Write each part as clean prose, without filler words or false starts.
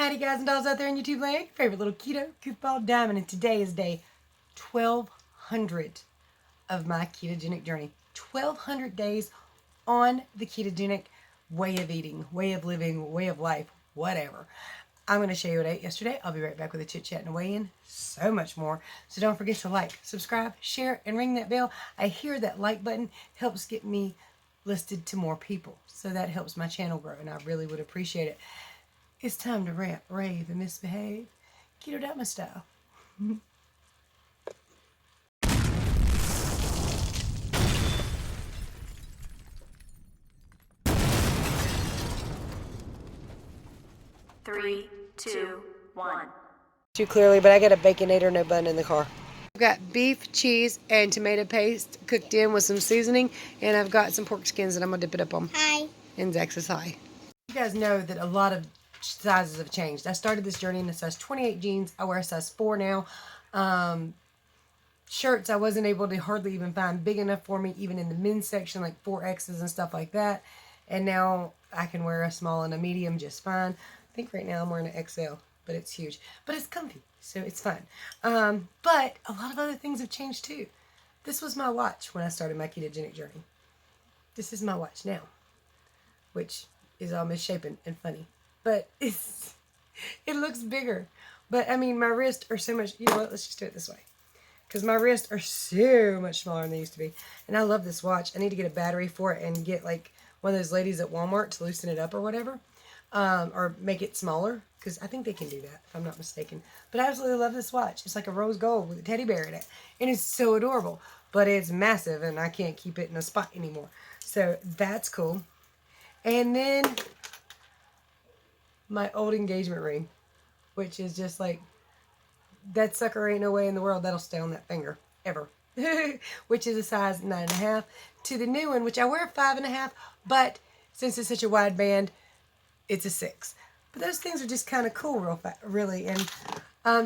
Howdy guys and dolls out there in YouTube land, your favorite little keto goofball Diamond, and today is day 1200 of my ketogenic journey. 1200 days on the ketogenic way of eating, way of living, way of life, whatever. I'm going to show you what I ate yesterday. I'll be right back with a chit chat and a weigh in, so much more. So don't forget to like, subscribe, share, and ring that bell. I hear that like button helps get me listed to more people, so that helps my channel grow, and I really would appreciate it. It's time to rant, rave, and misbehave. Keto Diamond style. Three, two, one. Too clearly, but I got a Baconator, no bun in the car. I've got beef, cheese, and tomato paste cooked in with some seasoning, and I've got some pork skins that I'm going to dip it up on. Hi. And Zach says hi. You guys know that a lot of sizes have changed. I started this journey in a size 28 jeans. I wear a size 4 now. Shirts I wasn't able to hardly even find big enough for me, even in the men's section, like 4Xs and stuff like that. And now I can wear a small and a medium just fine. I think right now I'm wearing an XL, but it's huge. But it's comfy, so it's fine. But a lot of other things have changed too. This was my watch when I started my ketogenic journey. This is my watch now, which is all misshapen and funny. But it looks bigger. But, I mean, my wrists are so much... You know what? Let's just do it this way. Because my wrists are so much smaller than they used to be. And I love this watch. I need to get a battery for it and get, like, one of those ladies at Walmart to loosen it up or whatever. Or make it smaller. Because I think they can do that, if I'm not mistaken. But I absolutely love this watch. It's like a rose gold with a teddy bear in it. And it's so adorable. But it's massive, and I can't keep it in a spot anymore. So, that's cool. And then... my old engagement ring, which is just like, that sucker ain't no way in the world that'll stay on that finger, ever. Which is a size 9.5. To the new one, which I wear 5.5, but since it's such a wide band, it's a 6. But those things are just kind of cool, really. And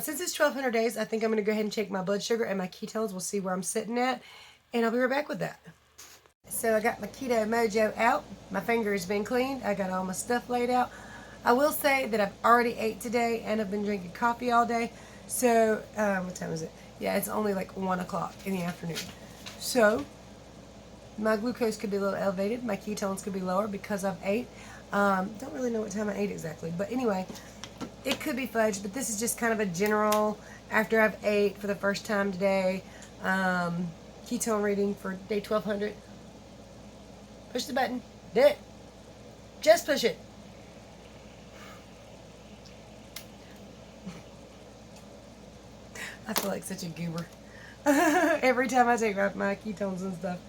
since it's 1200 days, I think I'm going to go ahead and check my blood sugar and my ketones. We'll see where I'm sitting at, and I'll be right back with that. So I got my Keto Mojo out. My finger has been cleaned. I got all my stuff laid out. I will say that I've already ate today, and I've been drinking coffee all day. So, what time is it? Yeah, it's only like 1 o'clock in the afternoon. So, my glucose could be a little elevated. My ketones could be lower because I've ate. Don't really know what time I ate exactly. But anyway, it could be fudge. But this is just kind of a general, after I've ate for the first time today, ketone reading for day 1200. Push the button. Do it. Just push it. I feel like such a goober. Every time I take my ketones and stuff.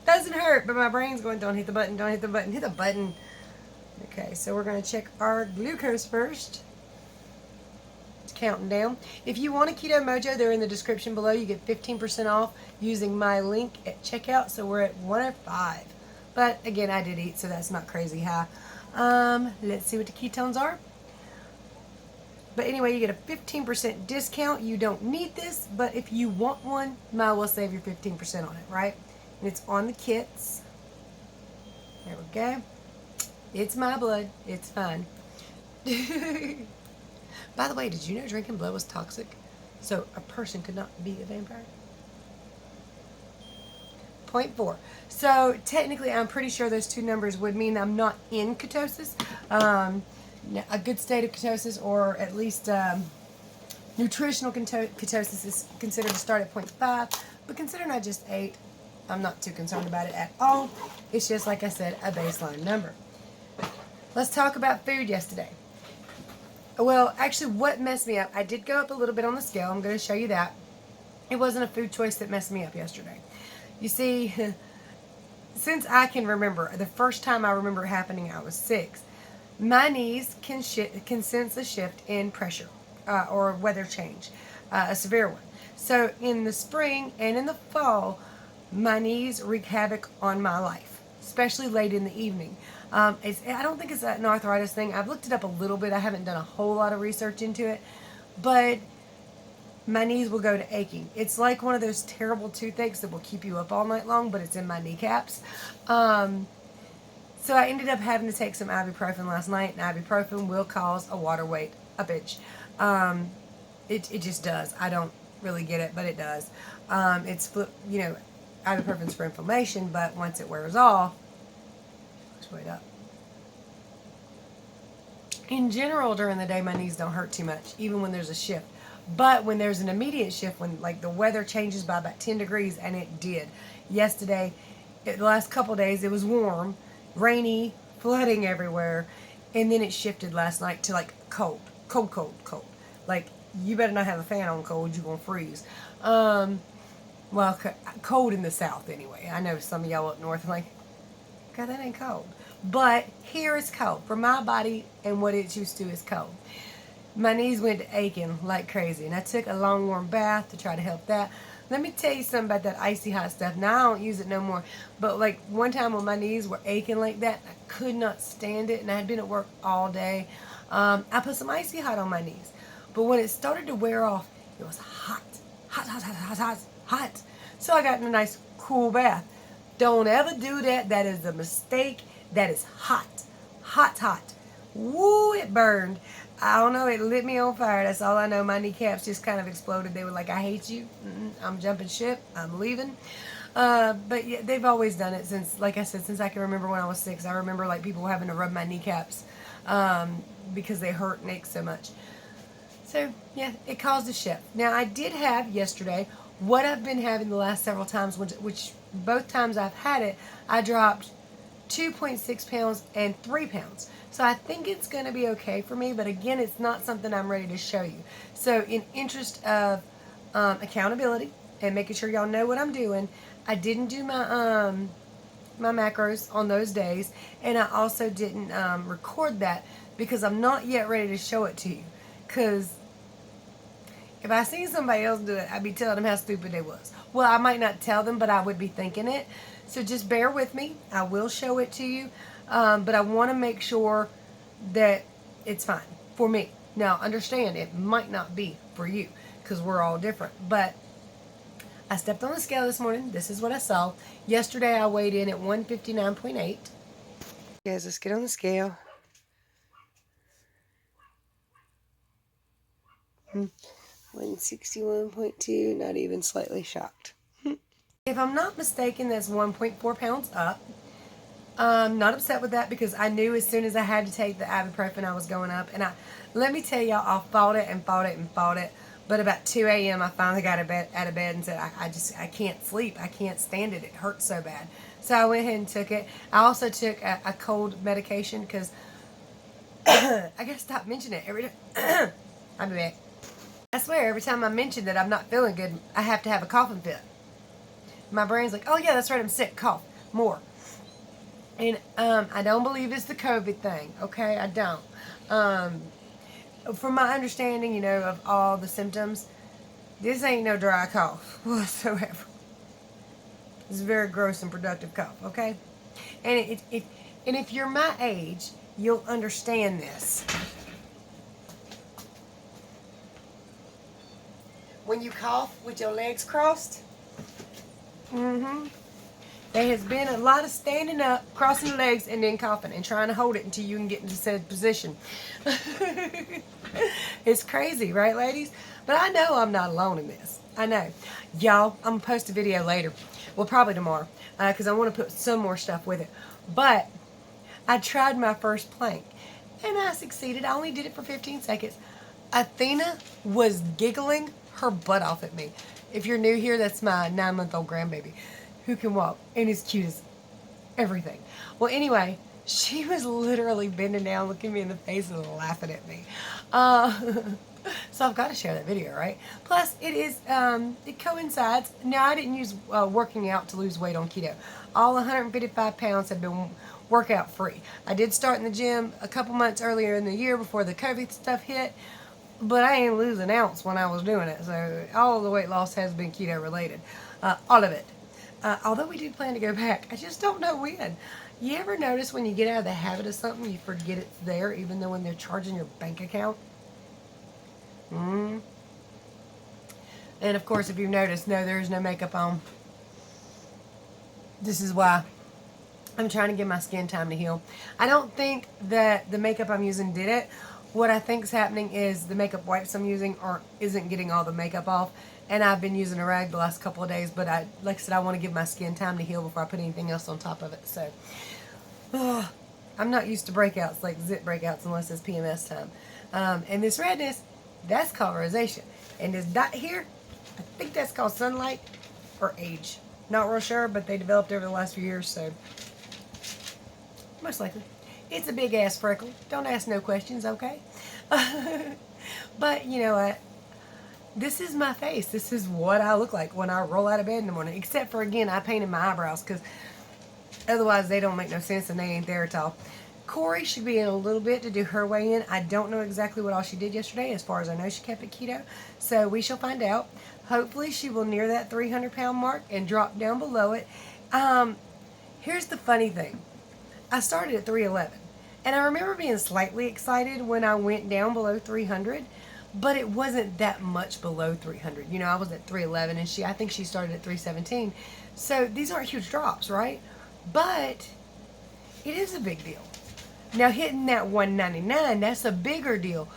Doesn't hurt, but my brain's going, don't hit the button, don't hit the button, hit the button. Okay, so we're going to check our glucose first. It's counting down. If you want a Keto Mojo, they're in the description below. You get 15% off using my link at checkout. So we're at 105. But again, I did eat, so that's not crazy high. Let's see what the ketones are. But anyway, you get a 15% discount. You don't need this, but if you want one, might as well save your 15% on it, right? And it's on the kits. There we go. It's my blood. It's fine. By the way, did you know drinking blood was toxic? So a person could not be a vampire? 0.4. So technically, I'm pretty sure those two numbers would mean I'm not in ketosis. A good state of ketosis, or at least nutritional ketosis, is considered to start at 0.5. But considering I just ate, I'm not too concerned about it at all. It's just, like I said, a baseline number. Let's talk about food yesterday. Well, actually, what messed me up, I did go up a little bit on the scale. I'm going to show you that. It wasn't a food choice that messed me up yesterday. You see, since I can remember, the first time I remember it happening, I was 6. My knees can sense a shift in pressure or weather change, a severe one. So in the spring and in the fall, my knees wreak havoc on my life, especially late in the evening. I don't think it's an arthritis thing. I've looked it up a little bit. I haven't done a whole lot of research into it, but my knees will go to aching. It's like one of those terrible toothaches that will keep you up all night long, but it's in my kneecaps. So I ended up having to take some ibuprofen last night, and ibuprofen will cause a water weight uppage. It just does. I don't really get it, but it does. Ibuprofen's for inflammation, but once it wears off, let's wait up. In general, during the day, my knees don't hurt too much, even when there's a shift. But when there's an immediate shift, when like the weather changes by about 10 degrees, and it did. Yesterday, the last couple days, it was warm, rainy, flooding everywhere, and then it shifted last night to like cold. Like, you better not have a fan on cold, you're going to freeze. Well, cold in the south anyway. I know some of y'all up north are like, God, that ain't cold. But here it's cold. For my body and what it's used to is cold. My knees went to aching like crazy, and I took a long warm bath to try to help that. Let me tell you something about that icy hot stuff. Now I don't use it no more. But like one time when my knees were aching like that, I could not stand it, and I had been at work all day. I put some icy hot on my knees. But when it started to wear off, it was hot. So I got in a nice cool bath. Don't ever do that. That is a mistake. That is hot. Woo, it burned. I don't know, it lit me on fire. That's all I know. My kneecaps just kind of exploded. They were like, I hate you. I'm jumping ship. I'm leaving. But yeah, they've always done it since, like I said, since I can remember when I was 6. I remember like people having to rub my kneecaps because they hurt and ache so much. So yeah, it caused a shift. Now I did have yesterday what I've been having the last several times, which both times I've had it, I dropped 2.6 pounds and 3 pounds. So I think it's going to be okay for me, but again, it's not something I'm ready to show you. So in interest of accountability and making sure y'all know what I'm doing, I didn't do my my macros on those days, and I also didn't record that because I'm not yet ready to show it to you. Because if I seen somebody else do it, I'd be telling them how stupid they was. Well, I might not tell them, but I would be thinking it. So just bear with me. I will show it to you. But I want to make sure that it's fine for me. Now, understand, it might not be for you because we're all different. But I stepped on the scale this morning. This is what I saw. Yesterday, I weighed in at 159.8. Guys, let's get on the scale. 161.2, not even slightly shocked. If I'm not mistaken, that's 1.4 pounds up. I'm not upset with that because I knew as soon as I had to take the ibuprofen, I was going up. And let me tell y'all, I fought it. But about 2 a.m., I finally got out of bed and said, I can't sleep. I can't stand it. It hurts so bad. So I went ahead and took it. I also took a cold medication because I got to stop mentioning it every day. I'll be back. I swear, every time I mention that I'm not feeling good, I have to have a coughing fit. My brain's like, oh yeah, that's right, I'm sick. Cough. More. And I don't believe it's the COVID thing, okay? I don't. From my understanding, of all the symptoms, this ain't no dry cough whatsoever. It's a very gross and productive cough, okay? And if you're my age, you'll understand this. When you cough with your legs crossed, there has been a lot of standing up, crossing the legs, and then coughing and trying to hold it until you can get into said position. It's crazy, right, ladies? But I know I'm not alone in this. I know. Y'all, I'm going to post a video later. Well, probably tomorrow, because I want to put some more stuff with it. But I tried my first plank, and I succeeded. I only did it for 15 seconds. Athena was giggling her butt off at me. If you're new here, that's my 9-month-old grandbaby who can walk and is cute as everything. Well, anyway, she was literally bending down, looking me in the face and laughing at me. So I've got to share that video, right? Plus, it coincides. Now, I didn't use working out to lose weight on keto. All 155 pounds have been workout free. I did start in the gym a couple months earlier in the year before the COVID stuff hit. But I ain't lose an ounce when I was doing it. So all of the weight loss has been keto related. All of it. Although we do plan to go back. I just don't know when. You ever notice when you get out of the habit of something, you forget it's there, even though when they're charging your bank account? And of course, if you've noticed, no, there's no makeup on. This is why. I'm trying to give my skin time to heal. I don't think that the makeup I'm using did it. What I think is happening is the makeup wipes I'm using isn't getting all the makeup off. And I've been using a rag the last couple of days. But like I said, I want to give my skin time to heal before I put anything else on top of it. So, I'm not used to breakouts, like zit breakouts, unless it's PMS time. And this redness, that's called rosacea. And this dot here, I think that's called sunlight or age. Not real sure, but they developed over the last few years, so most likely. It's a big ass freckle. Don't ask no questions, okay? But you know what? This is my face. This is what I look like when I roll out of bed in the morning. Except for, again, I painted my eyebrows because otherwise they don't make no sense and they ain't there at all. Corey should be in a little bit to do her weigh-in. I don't know exactly what all she did yesterday. As far as I know, she kept it keto. So we shall find out. Hopefully she will near that 300-pound mark and drop down below it. Here's the funny thing. I started at 311. And I remember being slightly excited when I went down below 300. But it wasn't that much below 300. You know, I was at 311 and I think she started at 317. So these aren't huge drops, right? But it is a big deal. Now hitting that 199, that's a bigger deal.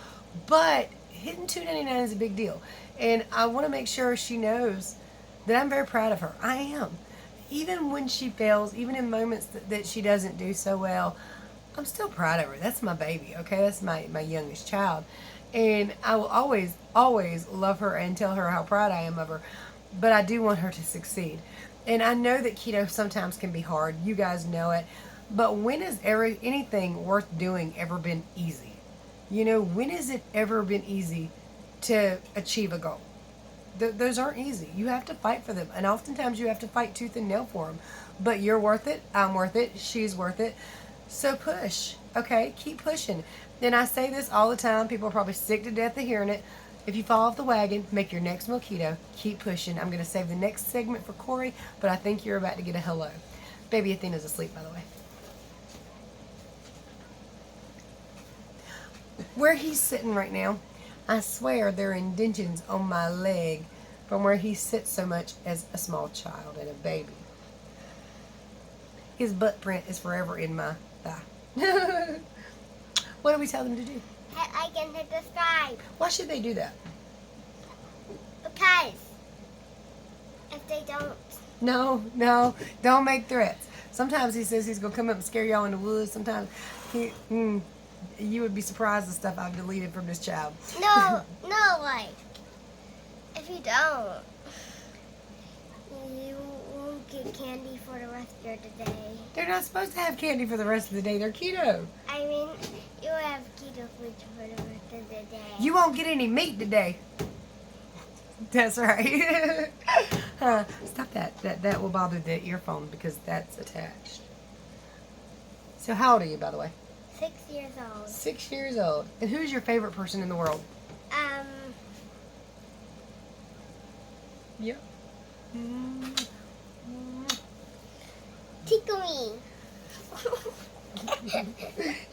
But hitting 299 is a big deal. And I want to make sure she knows that I'm very proud of her. I am. Even when she fails, even in moments that she doesn't do so well, I'm still proud of her. That's my baby, okay? That's my youngest child. And I will always, always love her and tell her how proud I am of her. But I do want her to succeed. And I know that keto sometimes can be hard. You guys know it. But when has anything worth doing ever been easy? You know, when has it ever been easy to achieve a goal? Those aren't easy. You have to fight for them. And oftentimes you have to fight tooth and nail for them. But you're worth it. I'm worth it. She's worth it. So push. Okay? Keep pushing. And I say this all the time. People are probably sick to death of hearing it. If you fall off the wagon, make your next meal keto. Keep pushing. I'm going to save the next segment for Corey, but I think you're about to get a hello. Baby Athena's asleep, by the way. Where he's sitting right now, I swear there are indentions on my leg from where he sits so much as a small child and a baby. His butt print is forever in my thigh. What do we tell them to do? I can hit the sky. Why should they do that? Because if they don't. No, don't make threats. Sometimes he says he's going to come up and scare y'all in the woods. Sometimes you would be surprised the stuff I've deleted from this child. No, like, if you don't, you won't get candy for the rest of your day. They're not supposed to have candy for the rest of the day. They're keto. I mean, you have keto food for the rest of the day. You won't get any meat today. That's right. Stop that. That will bother the earphone because that's attached. So how old are you, by the way? 6 years old. 6 years old. And who's your favorite person in the world? Yep. Tickle me.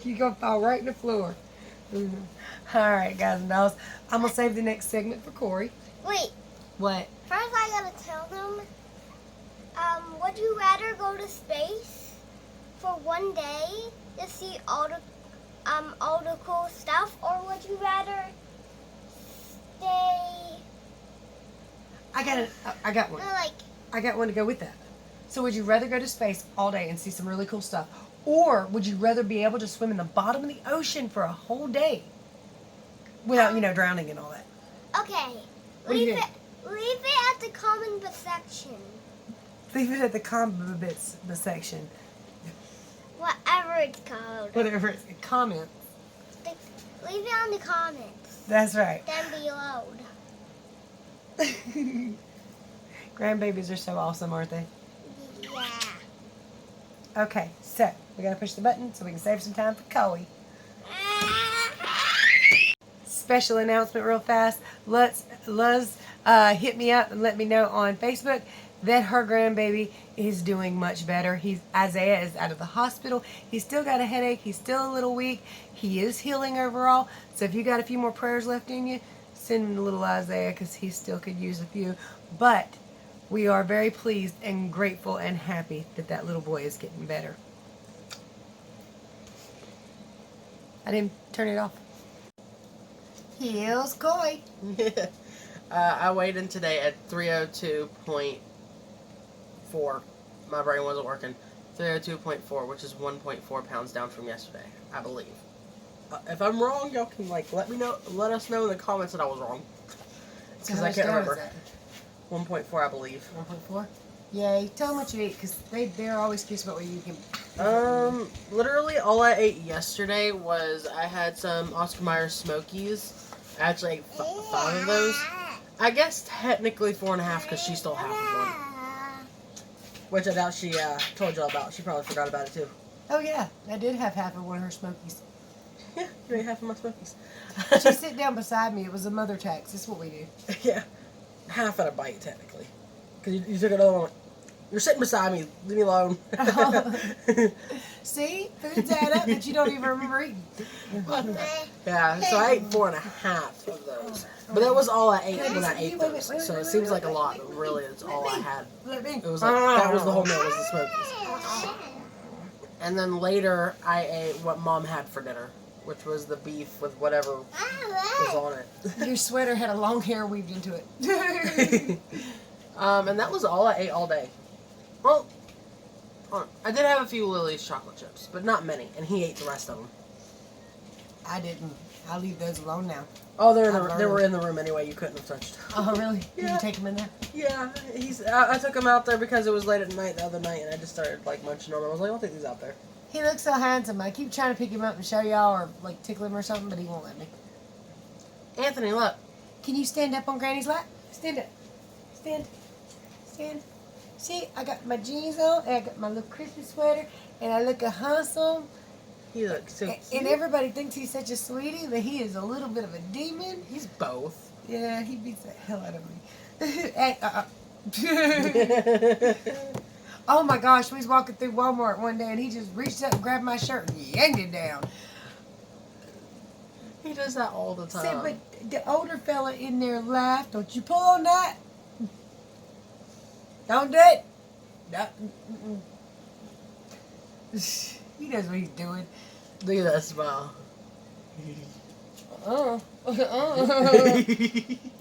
You're going to fall right in the floor. All right, guys and dolls. I'm going to save the next segment for Corey. Wait. What? First, I gotta tell them. Would you rather go to space for one day to see all the cool stuff, or would you rather stay? I got one. No, like. I got one to go with that. So would you rather go to space all day and see some really cool stuff? Or would you rather be able to swim in the bottom of the ocean for a whole day? Without, drowning and all that. Okay. What do you think? Leave it at the comment section. Leave it at the comments section. Whatever it's called. Whatever it's comments. Leave it on the comments. That's right. Then below. Grandbabies are so awesome, aren't they? Yeah. Okay, so we gotta push the button so we can save some time for Coey. Special announcement real fast. Luz hit me up and let me know on Facebook that her grandbaby is doing much better. Isaiah is out of the hospital. He's still got a headache. He's still a little weak. He is healing overall. So if you got a few more prayers left in you, send him to little Isaiah because he still could use a few. But we are very pleased and grateful and happy that little boy is getting better. I didn't turn it off. Here's Coy. I weighed in today at 302.4. My brain wasn't working. 302.4, which is 1.4 pounds down from yesterday, I believe. If I'm wrong, y'all can let us know in the comments that I was wrong. Because I can't remember. 1.4, I believe. 1.4? Yay. Tell them what you eat, because they're always curious about what you can. Literally all I ate yesterday was I had some Oscar Mayer Smokies. I actually ate 5 of those. I guess technically 4.5 because she stole half of one. Which I doubt she told y'all about. She probably forgot about it too. Oh yeah, I did have half of one of her Smokies. Yeah, you ate half of my Smokies. She's sitting down beside me. It was a mother tax. This is what we do. Yeah, half at a bite technically. Because you took another one. You're sitting beside me. Leave me alone. See? Foods add up that you don't even remember eating. Yeah, so I ate 4.5 of those. But that was all I ate when I ate those. So it seems like a lot, but really it's all I had. It was like, that was the whole meal, was the Smokies. And then later I ate what Mom had for dinner, which was the beef with whatever was on it. Your sweater had a long hair weaved into it. And that was all I ate all day. Well, I did have a few Lily's chocolate chips, but not many, and he ate the rest of them. I didn't. I'll leave those alone now. Oh, they were in the room anyway. You couldn't have touched them. Oh, really? Yeah. Did you take them in there? Yeah, I took him out there because it was late at night the other night, and I just started munching on them. I was like, I'll take these out there. He looks so handsome. I keep trying to pick him up and show y'all or tickle him or something, but he won't let me. Anthony, look. Can you stand up on Granny's lap? Stand up. Stand. See, I got my jeans on, and I got my little Christmas sweater, and I look handsome. He looks so cute. And everybody thinks he's such a sweetie, but he is a little bit of a demon. He's both. Yeah, he beats the hell out of me. Oh my gosh, we was walking through Walmart one day, and he just reached up and grabbed my shirt and yanked it down. He does that all the time. See, but the older fella in there laughed. Don't you pull on that. Don't do it. No. He knows what he's doing. Look at that smile.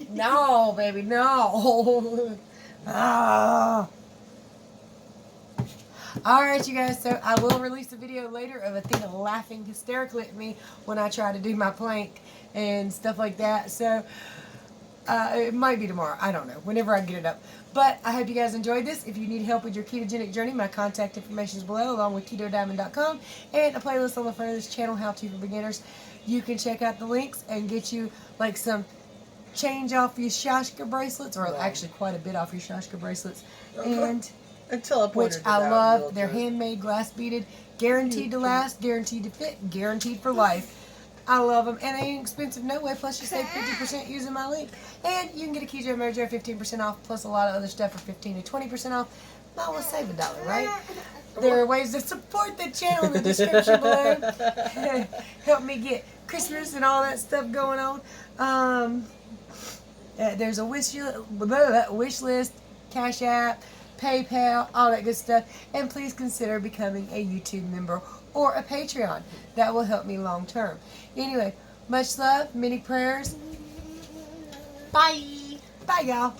No, baby, no. Ah. Alright, you guys, so I will release a video later of Athena laughing hysterically at me when I try to do my plank and stuff like that. So, it might be tomorrow. I don't know. Whenever I get it up. But I hope you guys enjoyed this. If you need help with your ketogenic journey, my contact information is below, along with KetoDiamond.com and a playlist on the front of this channel, How To for Beginners. You can check out the links and get you some change off your Shashka bracelets, or actually quite a bit off your Shashka bracelets. And until I which I love. They're handmade, glass beaded, guaranteed to last, guaranteed to fit, guaranteed for life. I love them, and they ain't expensive no way, plus you save 50% using my link. And you can get a Keto Mojo 15% off, plus a lot of other stuff for 15 to 20% off. Might well save $1, right? There are ways to support the channel in the description below. Help me get Christmas and all that stuff going on. There's a wish list, Cash App, PayPal, all that good stuff. And please consider becoming a YouTube member or a Patreon. That will help me long term. Anyway, much love, many prayers. Bye. Bye, y'all.